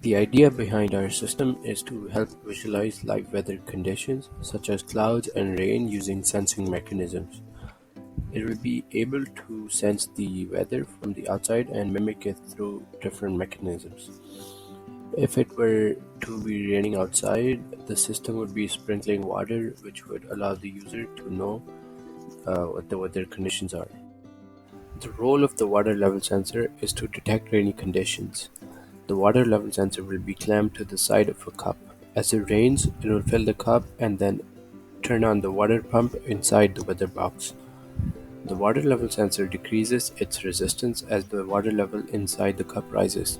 The idea behind our system is to help visualize live weather conditions, such as clouds and rain, using sensing mechanisms. It will be able to sense the weather from the outside and mimic it through different mechanisms. If it were to be raining outside, the system would be sprinkling water, which would allow the user to know what the weather conditions are. The role of the water level sensor is to detect rainy conditions. The water level sensor will be clamped to the side of a cup. As it rains, it will fill the cup and then turn on the water pump inside the weather box. The water level sensor decreases its resistance as the water level inside the cup rises.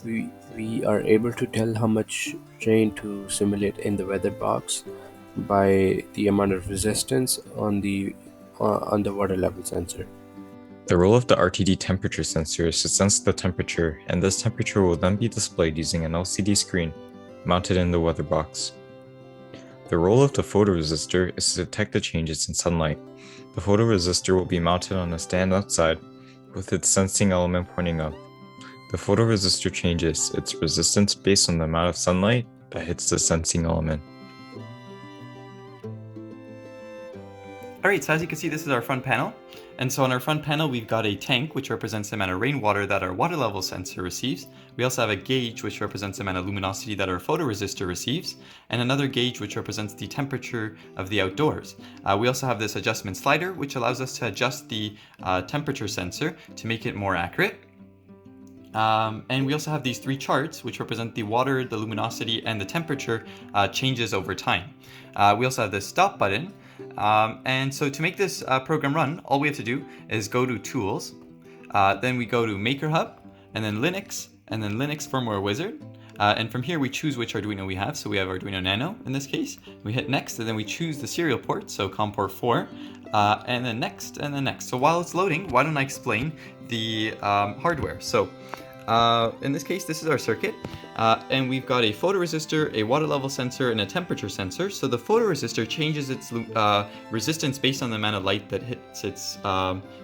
We are able to tell how much rain to simulate in the weather box by the amount of resistance on the water level sensor. The role of the RTD temperature sensor is to sense the temperature, and this temperature will then be displayed using an LCD screen mounted in the weather box. The role of the photoresistor is to detect the changes in sunlight. The photoresistor will be mounted on a stand outside with its sensing element pointing up. The photoresistor changes its resistance based on the amount of sunlight that hits the sensing element. Alright, so as you can see, this is our front panel. And so on our front panel, we've got a tank, which represents the amount of rainwater that our water level sensor receives. We also have a gauge, which represents the amount of luminosity that our photoresistor receives, and another gauge, which represents the temperature of the outdoors. We also have this adjustment slider, which allows us to adjust the temperature sensor to make it more accurate. And we also have these three charts, which represent the water, the luminosity, and the temperature changes over time. We also have this stop button. And so to make this program run, all we have to do is go to Tools, then we go to Maker Hub, and then Linux Firmware Wizard. And from here we choose which Arduino we have. So we have Arduino Nano in this case. We hit next, and then we choose the serial port, so COM port 4, and then next, and then next. So while it's loading, why don't I explain the hardware? So in this case, this is our circuit, and we've got a photoresistor, a water level sensor, and a temperature sensor. So the photoresistor changes its resistance based on the amount of light that hits its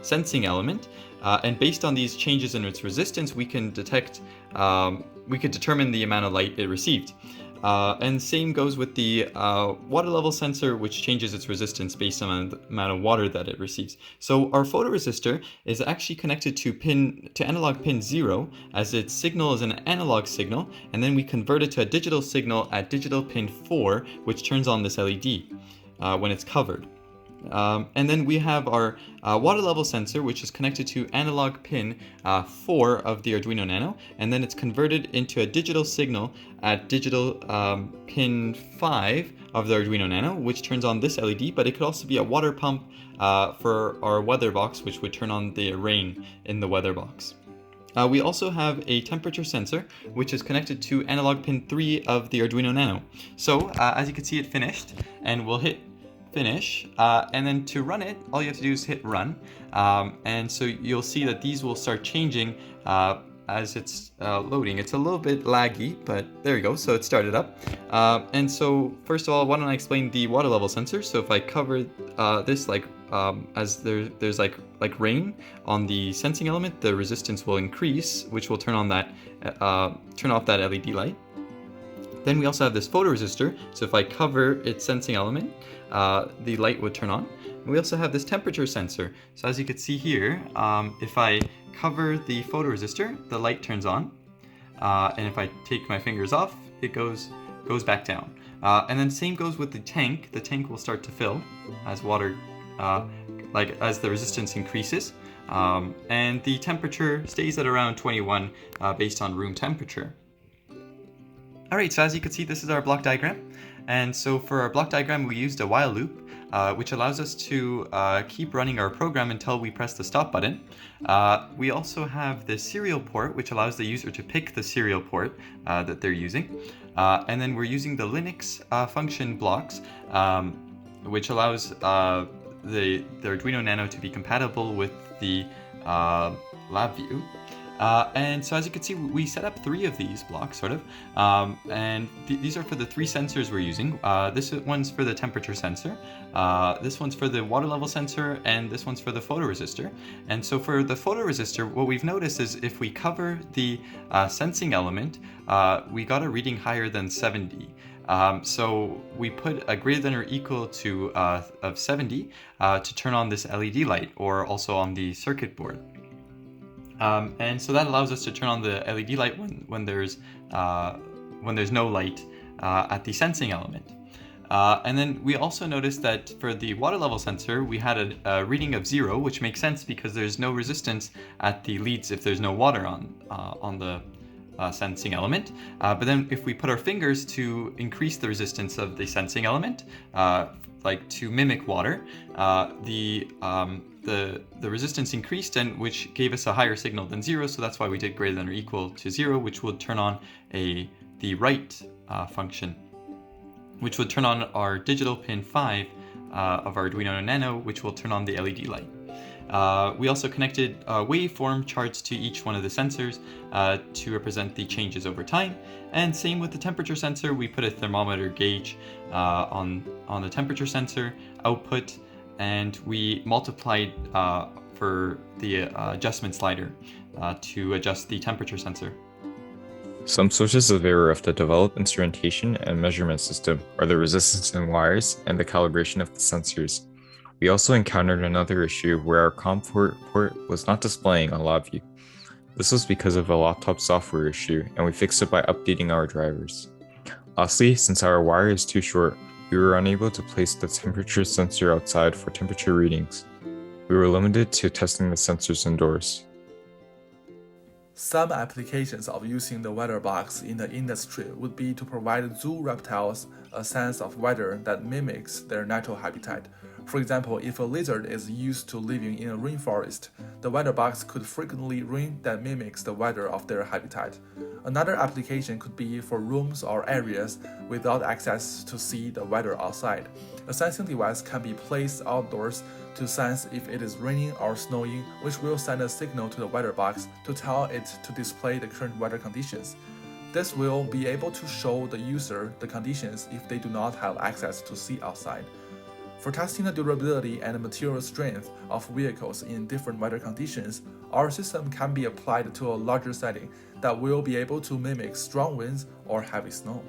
sensing element, and based on these changes in its resistance, we can determine the amount of light it received. And same goes with the water level sensor, which changes its resistance based on the amount of water that it receives. So our photoresistor is actually connected to analog pin 0, as its signal is an analog signal, and then we convert it to a digital signal at digital pin 4, which turns on this LED when it's covered. And then we have our water level sensor, which is connected to analog pin 4 of the Arduino Nano, and then it's converted into a digital signal at digital pin 5 of the Arduino Nano, which turns on this LED, but it could also be a water pump for our weather box, which would turn on the rain in the weather box. We also have a temperature sensor, which is connected to analog pin 3 of the Arduino Nano. So as you can see, it finished, and we'll hit finish, and then to run it, all you have to do is hit run, and so you'll see that these will start changing as it's loading. It's a little bit laggy, but there you go. So it started up, and so first of all, why don't I explain the water level sensor? So if I cover this, like as there's like rain on the sensing element, the resistance will increase, which will turn off that LED light. Then we also have this photoresistor, so if I cover its sensing element, the light would turn on. And we also have this temperature sensor. So as you can see here, if I cover the photoresistor, the light turns on. And if I take my fingers off, it goes back down. And then same goes with the tank. The tank will start to fill as water, as the resistance increases. And the temperature stays at around 21 based on room temperature. Alright, so as you can see, this is our block diagram. And so for our block diagram, we used a while loop, which allows us to keep running our program until we press the stop button. We also have the serial port, which allows the user to pick the serial port that they're using. And then we're using the Linux function blocks, which allows the Arduino Nano to be compatible with the LabVIEW. And so as you can see, we set up 3 of these blocks, sort of, and these are for the 3 sensors we're using. This one's for the temperature sensor, this one's for the water level sensor, and this one's for the photoresistor. And so for the photoresistor, what we've noticed is if we cover the sensing element, we got a reading higher than 70. So we put a greater than or equal to of 70 to turn on this LED light, or also on the circuit board. And so that allows us to turn on the LED light when there's no light at the sensing element. And then we also noticed that for the water level sensor, we had a reading of 0, which makes sense because there's no resistance at the leads if there's no water on the sensing element. But then if we put our fingers to increase the resistance of the sensing element, like to mimic water, the resistance increased, and which gave us a higher signal than 0. So that's why we did greater than or equal to 0, which would turn on the write function, which would turn on our digital pin 5 of our Arduino Nano, which will turn on the LED light. We also connected waveform charts to each one of the sensors to represent the changes over time. And same with the temperature sensor, we put a thermometer gauge on the temperature sensor output, and we multiplied for the adjustment slider to adjust the temperature sensor. Some sources of error of the developed instrumentation and measurement system are the resistance in wires and the calibration of the sensors. We also encountered another issue where our COM port was not displaying on LabVIEW. This was because of a laptop software issue, and we fixed it by updating our drivers. Lastly, since our wire is too short, we were unable to place the temperature sensor outside for temperature readings. We were limited to testing the sensors indoors. Some applications of using the weather box in the industry would be to provide zoo reptiles a sense of weather that mimics their natural habitat. For example, if a lizard is used to living in a rainforest, the weather box could frequently rain that mimics the weather of their habitat. Another application could be for rooms or areas without access to see the weather outside. A sensing device can be placed outdoors to sense if it is raining or snowing, which will send a signal to the weather box to tell it to display the current weather conditions. This will be able to show the user the conditions if they do not have access to see outside. For testing the durability and material strength of vehicles in different weather conditions, our system can be applied to a larger setting that will be able to mimic strong winds or heavy snow.